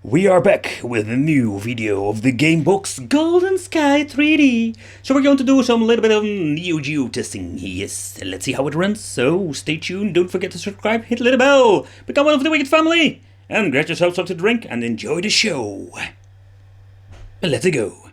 We are back with a new video of the game box Goldensky 3D. So we're going to do some little bit of Neo Geo testing. Yes, let's see how it runs. So stay tuned, don't forget to subscribe, hit the little bell, become one of the Wicked family, and grab yourself something to drink and enjoy the show. Let's go.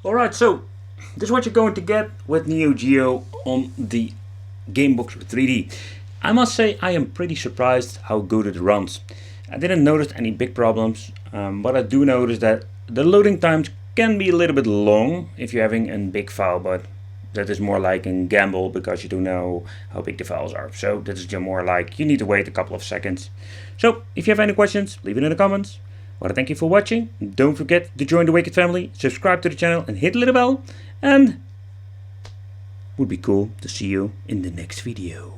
Alright, so this is what you're going to get with Neo Geo on the Gamebox 3D. I must say I am pretty surprised how good it runs. I didn't notice any big problems, but I do notice that the loading times can be a little bit long if you're having a big file, but that is more like in Gamble because you don't know how big the files are. So that is just more like you need to wait a couple of seconds. So if you have any questions, leave it in the comments. Well, thank you for watching. Don't forget to join the Wicked family, subscribe to the channel and hit the little bell. And would be cool to see you in the next video.